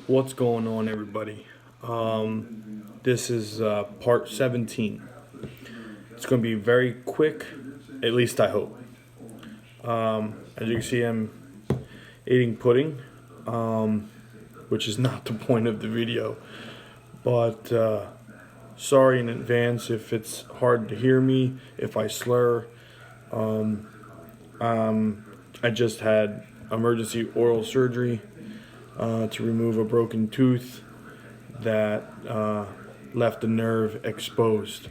What's going on, everybody? This is part 17. It's going to be very quick, at least I hope. As you can see, I'm eating pudding, which is not the point of the video. But sorry in advance if it's hard to hear me, if I slur. I just had emergency oral surgery to remove a broken tooth that left the nerve exposed.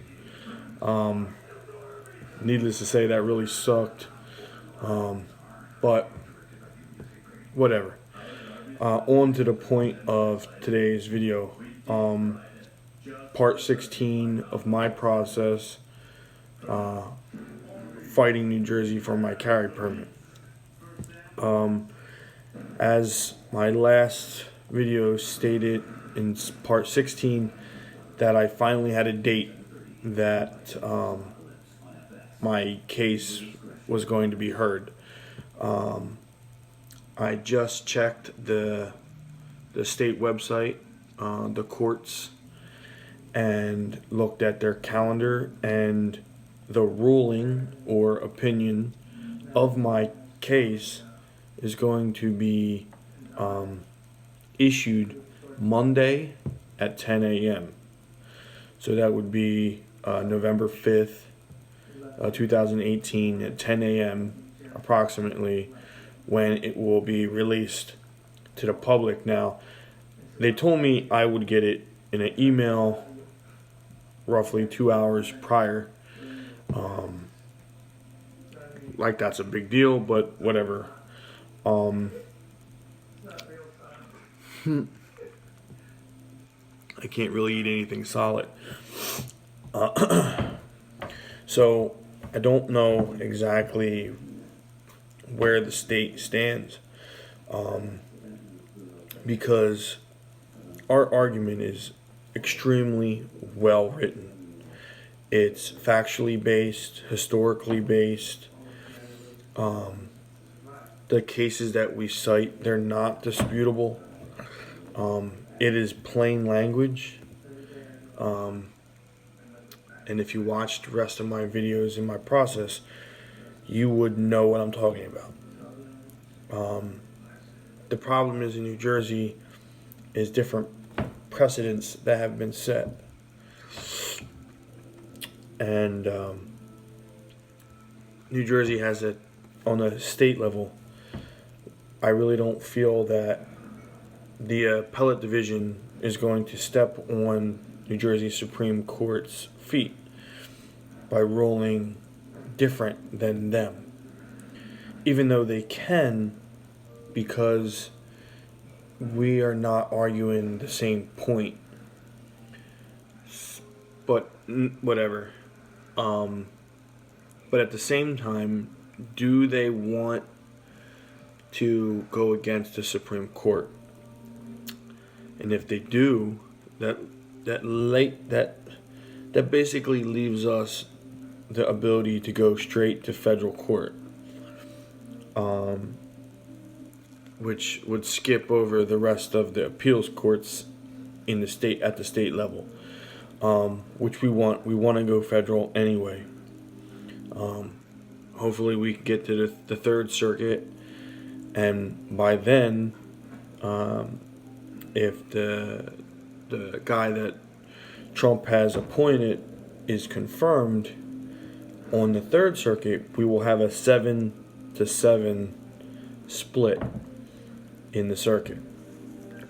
Needless to say, that really sucked. But whatever. On to the point of today's video. Part 16 of my process fighting New Jersey for my carry permit. As my last video stated in part 16, that I finally had a date that my case was going to be heard. I just checked the state website, the courts, and looked at their calendar, and the ruling or opinion of my case is going to be issued Monday at 10 a.m. So that would be November 5th, 2018 at 10 a.m. approximately, when it will be released to the public. Now, they told me I would get it in an email roughly 2 hours prior. Like that's a big deal, but whatever. I can't really eat anything solid. So I don't know exactly where the state stands, because our argument is extremely well written. It's factually based, historically based. The cases that we cite, they're not disputable. It is plain language. And if you watched the rest of my videos in my process, you would know what I'm talking about. The problem is in New Jersey is different precedents that have been set. And New Jersey has it on a state level. I really don't feel that the appellate division is going to step on New Jersey Supreme Court's feet by ruling different than them, even though they can, because we are not arguing the same point. But whatever. But at the same time, do they want to go against the Supreme Court? And if they do, that basically leaves us the ability to go straight to federal court, which would skip over the rest of the appeals courts in the state at the state level, which we want. We want to go federal anyway. Hopefully, we can get to the Third Circuit, and by then, if the guy that Trump has appointed is confirmed on the Third Circuit, we will have a 7-7 split in the circuit,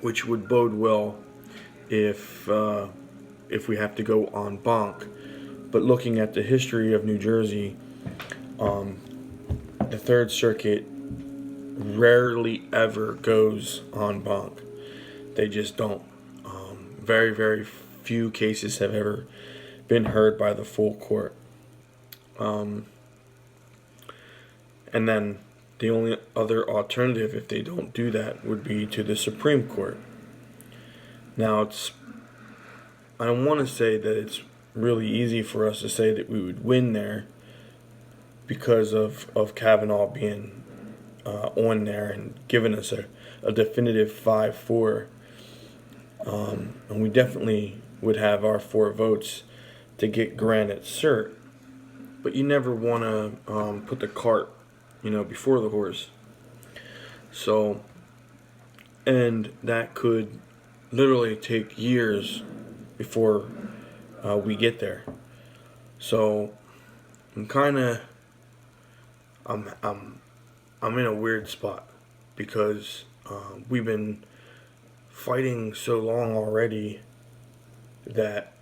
which would bode well if we have to go en banc. But looking at the history of New Jersey, the Third Circuit rarely ever goes en banc. They just don't. Very, very few cases have ever been heard by the full court. And then the only other alternative, if they don't do that, would be to the Supreme Court. Now, I don't want to say that it's really easy for us to say that we would win there because of Kavanaugh being on there and giving us a definitive 5-4. And we definitely would have our 4 votes to get granted cert. But you never want to put the cart, before the horse. So, and that could literally take years before we get there. So, I'm kind of, I'm in a weird spot because we've been fighting so long already that,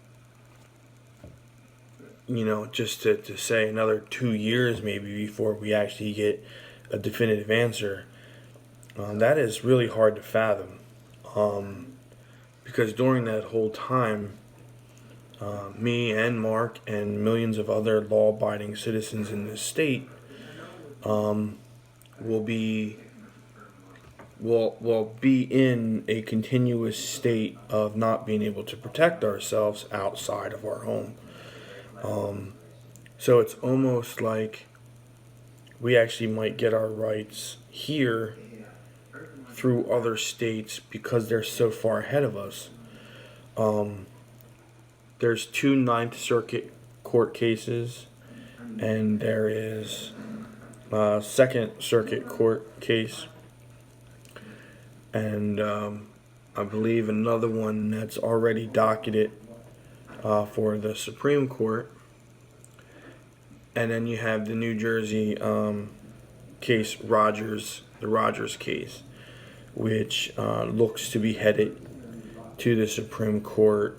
just to say another 2 years maybe before we actually get a definitive answer, that is really hard to fathom. Because during that whole time, me and Mark and millions of other law-abiding citizens in this state will be in a continuous state of not being able to protect ourselves outside of our home. So it's almost like we actually might get our rights here through other states because they're so far ahead of us. There's 2 Ninth Circuit court cases, and there is a Second Circuit court case, and I believe another one that's already docketed for the Supreme Court. And then you have the New Jersey case, the Rogers case, which looks to be headed to the Supreme Court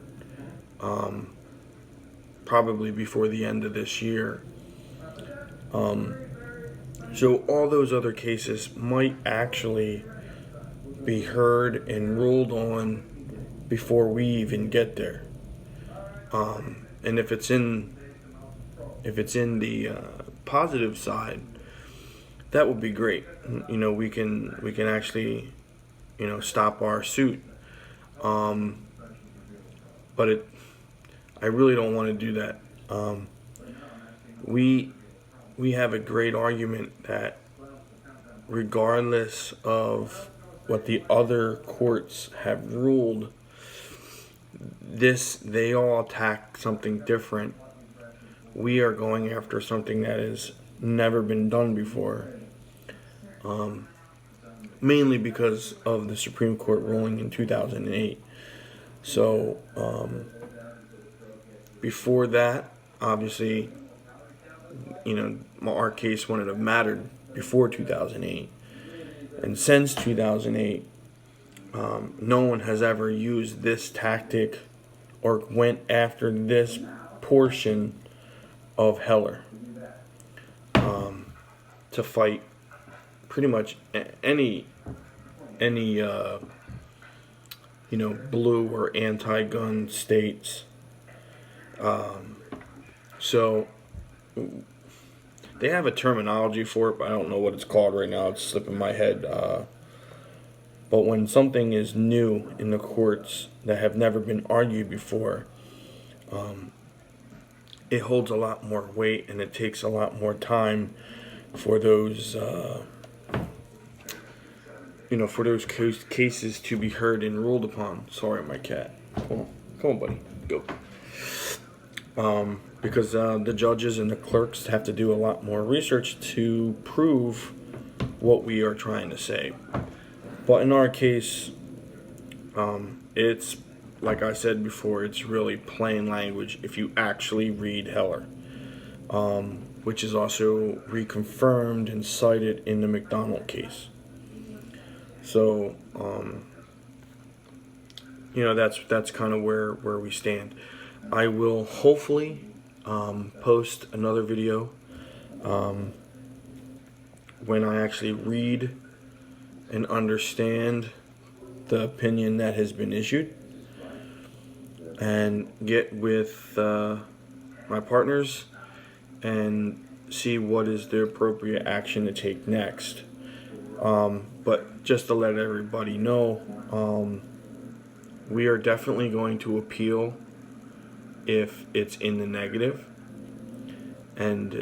probably before the end of this year. So all those other cases might actually be heard and ruled on before we even get there. And if it's in the positive side, that would be great. We can actually, stop our suit. But I really don't want to do that. We have a great argument that regardless of what the other courts have ruled, they all attack something different. We are going after something that has never been done before, mainly because of the Supreme Court ruling in 2008. So before that, obviously, our case wouldn't have mattered before 2008. And since 2008, no one has ever used this tactic or went after this portion of Heller to fight pretty much any blue or anti-gun states. So they have a terminology for it, but I don't know what it's called right now. It's slipping my head. But when something is new in the courts that have never been argued before, it holds a lot more weight, and it takes a lot more time for those cases to be heard and ruled upon. Sorry, my cat. Come on, buddy, go. Because the judges and the clerks have to do a lot more research to prove what we are trying to say. But in our case, it's, like I said before, it's really plain language if you actually read Heller, which is also reconfirmed and cited in the McDonald case. So, that's kind of where we stand. I will hopefully post another video when I actually read and understand the opinion that has been issued, and get with my partners and see what is the appropriate action to take next. But just to let everybody know, we are definitely going to appeal if it's in the negative, and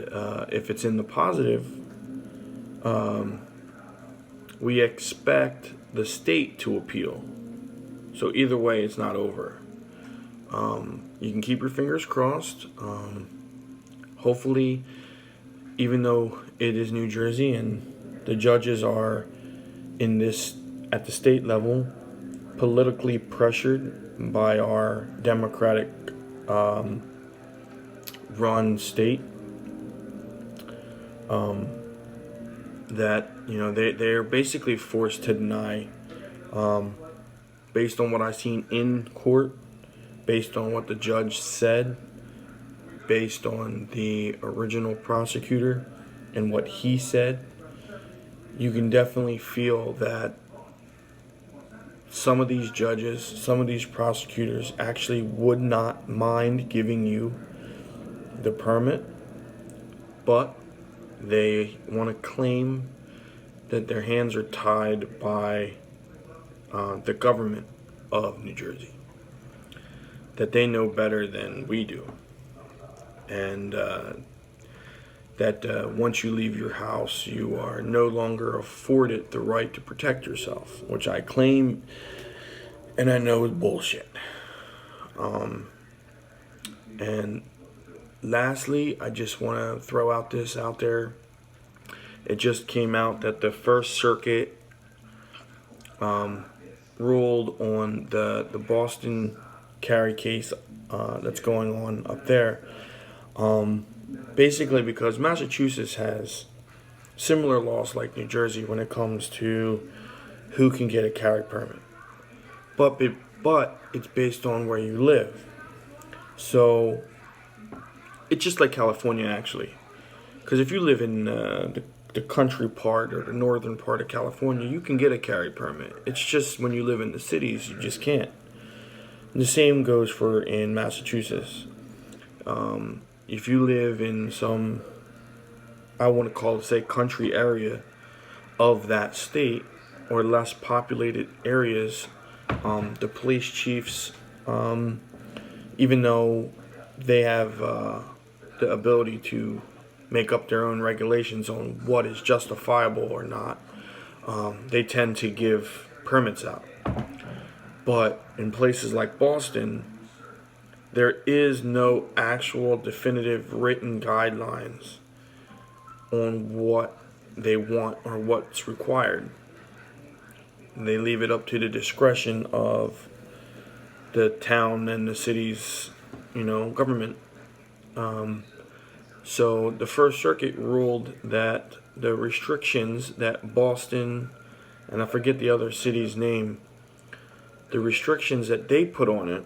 if it's in the positive, we expect the state to appeal. So either way, it's not over. You can keep your fingers crossed. Hopefully, even though it is New Jersey and the judges are in this at the state level politically pressured by our Democratic run state, that they're basically forced to deny, based on what I've seen in court, based on what the judge said, based on the original prosecutor and what he said. You can definitely feel that some of these judges, some of these prosecutors actually would not mind giving you the permit, but they want to claim that their hands are tied by the government of New Jersey, that they know better than we do, and that once you leave your house, you are no longer afforded the right to protect yourself, which I claim and I know is bullshit. And lastly, I just want to throw out there. It just came out that the First Circuit ruled on the Boston carry case that's going on up there. Basically because Massachusetts has similar laws like New Jersey when it comes to who can get a carry permit. But it's based on where you live. So it's just like California, actually. Because if you live in the country part or the northern part of California, you can get a carry permit. It's just when you live in the cities, you just can't. And the same goes for in Massachusetts. If you live in some, I want to call it, say, country area of that state or less populated areas, the police chiefs, even though they have the ability to make up their own regulations on what is justifiable or not, they tend to give permits out. But in places like Boston, there is no actual definitive written guidelines on what they want or what's required. They leave it up to the discretion of the town and the city's, government. So the First Circuit ruled that the restrictions that Boston, and I forget the other city's name, the restrictions that they put on it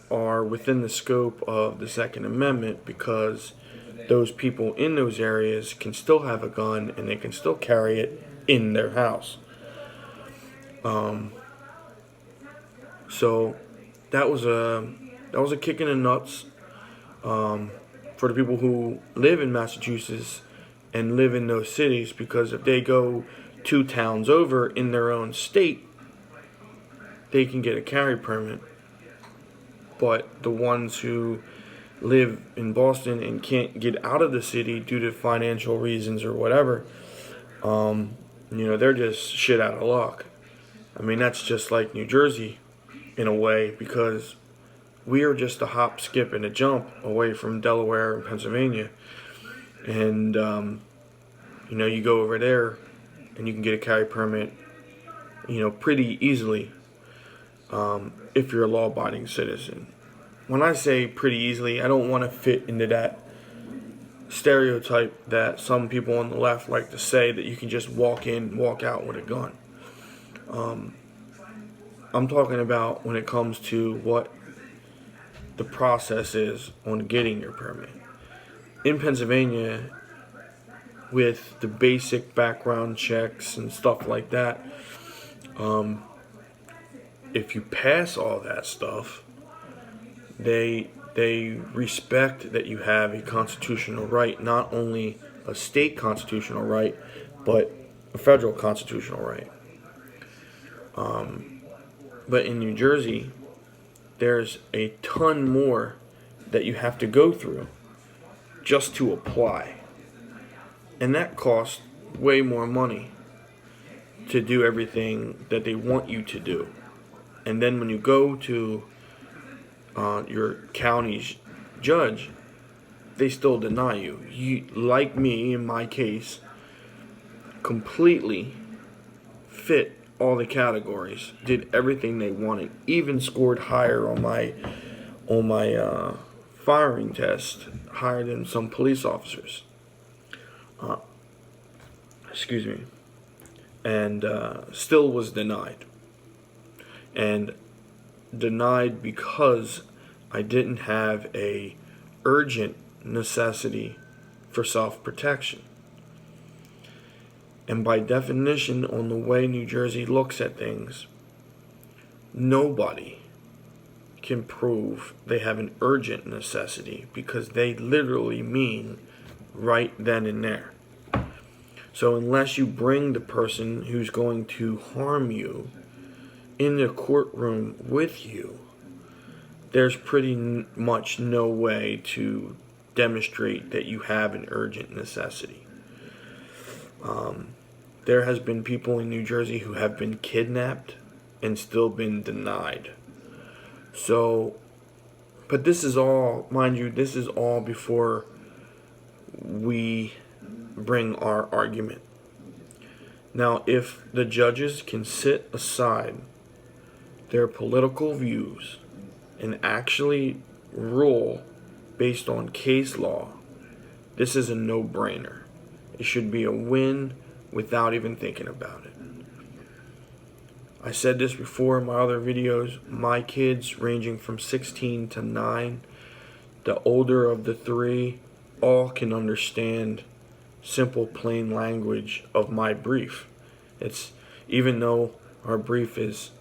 are within the scope of the Second Amendment, because those people in those areas can still have a gun and they can still carry it in their house. So that was a kick in the nuts for the people who live in Massachusetts and live in those cities, because if they go 2 towns over in their own state, they can get a carry permit. But the ones who live in Boston and can't get out of the city due to financial reasons or whatever, they're just shit out of luck. I mean, that's just like New Jersey in a way, because we are just a hop, skip, and a jump away from Delaware and Pennsylvania. And, you go over there and you can get a carry permit, pretty easily, if you're a law-abiding citizen. When I say pretty easily, I don't want to fit into that stereotype that some people on the left like to say, that you can just walk in, walk out with a gun. I'm talking about when it comes to what the process is on getting your permit. In Pennsylvania, with the basic background checks and stuff like that, if you pass all that stuff, they respect that you have a constitutional right, not only a state constitutional right, but a federal constitutional right. But in New Jersey, there's a ton more that you have to go through just to apply. And that costs way more money to do everything that they want you to do. And then when you go to your county's judge, they still deny you. You, like me in my case, completely fit all the categories, did everything they wanted, even scored higher on my firing test, higher than some police officers. Excuse me. And still was denied. And denied because I didn't have a urgent necessity for self-protection. And by definition, on the way New Jersey looks at things, nobody can prove they have an urgent necessity because they literally mean right then and there. So unless you bring the person who's going to harm you in the courtroom with you, there's pretty much no way to demonstrate that you have an urgent necessity. There has been people in New Jersey who have been kidnapped and still been denied. So, but this is all, mind you, this is all before we bring our argument. Now, if the judges can sit aside their political views and actually rule based on case law, this is a no-brainer. It should be a win without even thinking about it. I said this before in my other videos. My kids, ranging from 16 to 9, the older of the three, all can understand simple, plain language of my brief. It's, even though our brief is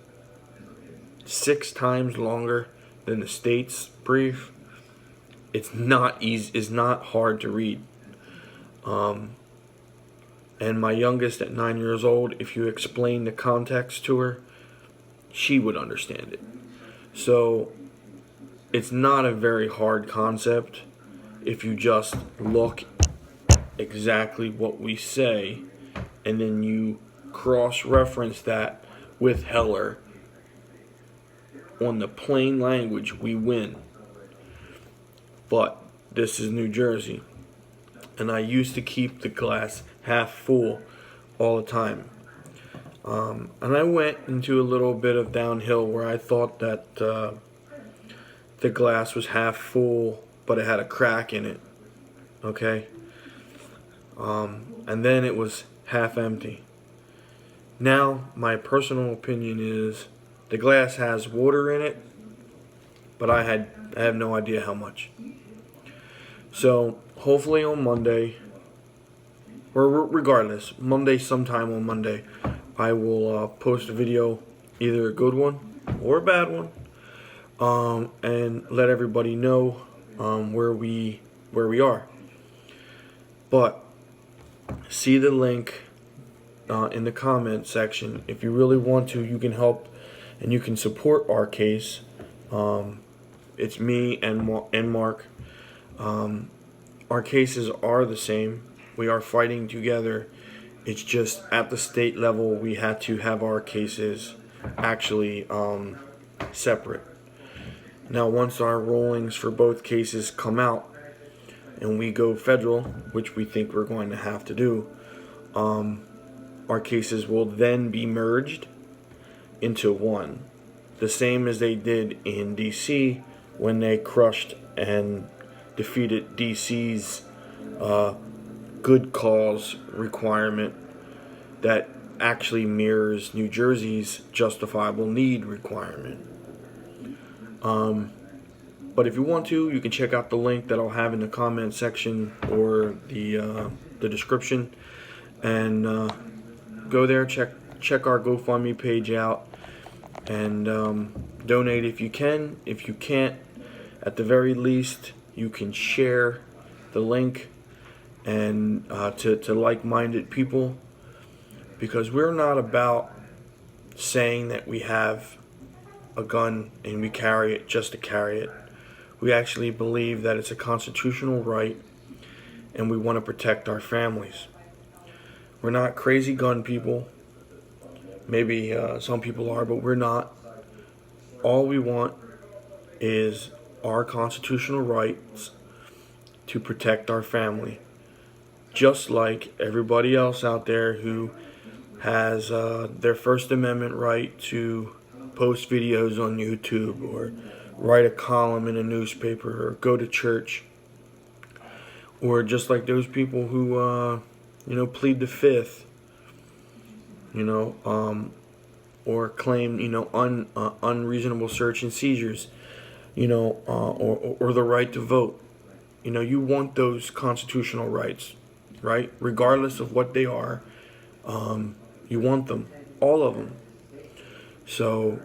6 times longer than the state's brief, it's not easy. It's not hard to read. And my youngest at 9 years old, if you explain the context to her, she would understand it. So it's not a very hard concept if you just look exactly what we say and then you cross-reference that with Heller on the plain language, we win. But this is New Jersey, and I used to keep the glass half full all the time. And I went into a little bit of downhill where I thought that the glass was half full, but it had a crack in it. Okay? And then it was half empty. Now, my personal opinion is the glass has water in it, but I have no idea how much. So, hopefully on Monday, or regardless, Monday, sometime on Monday, I will post a video, either a good one or a bad one, and let everybody know where we are. But see the link in the comment section. If you really want to, you can help and you can support our case. It's me and Mark. Our cases are the same. We are fighting together. It's just at the state level we had to have our cases actually separate. Now once our rulings for both cases come out and we go federal, which we think we're going to have to do, our cases will then be merged into one. The same as they did in DC when they crushed and defeated DC's good cause requirement that actually mirrors New Jersey's justifiable need requirement. But if you want to, you can check out the link that I'll have in the comment section or the description, and go there, check our GoFundMe page out, and donate if you can. If you can't, at the very least, you can share the link and to like-minded people, because we're not about saying that we have a gun and we carry it just to carry it. We actually believe that it's a constitutional right and we want to protect our families. We're not crazy gun people. Maybe some people are, but we're not. all we want is our constitutional rights to protect our family, just like everybody else out there who has their First Amendment right to post videos on YouTube or write a column in a newspaper or go to church, or just like those people who plead the fifth, or claim unreasonable search and seizures, or the right to vote. You want those constitutional rights, right? Regardless of what they are, you want them, all of them. So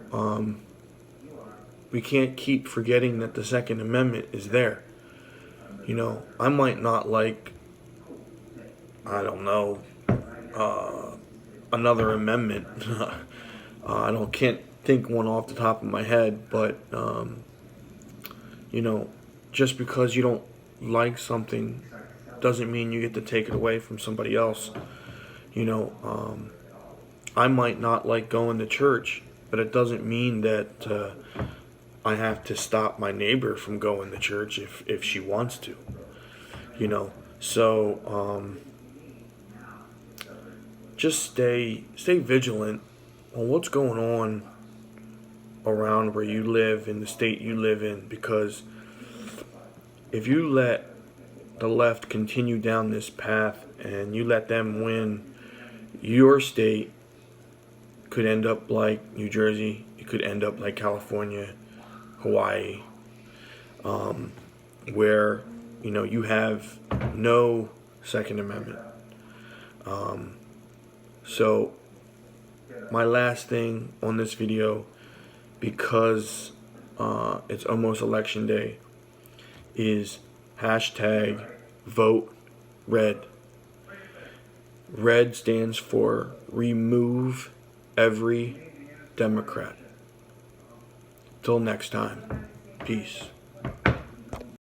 we can't keep forgetting that the Second Amendment is there. I might not like, I don't know, another amendment. Can't think one off the top of my head, but just because you don't like something doesn't mean you get to take it away from somebody else. I might not like going to church, but it doesn't mean that I have to stop my neighbor from going to church if she wants to. So just stay vigilant on what's going on around where you live, in the state you live in, because if you let the left continue down this path and you let them win, your state could end up like New Jersey. It could end up like California, Hawaii, where you have no Second Amendment. So my last thing on this video, because it's almost election day, is hashtag vote red. Red stands for remove every Democrat. Till next time, peace.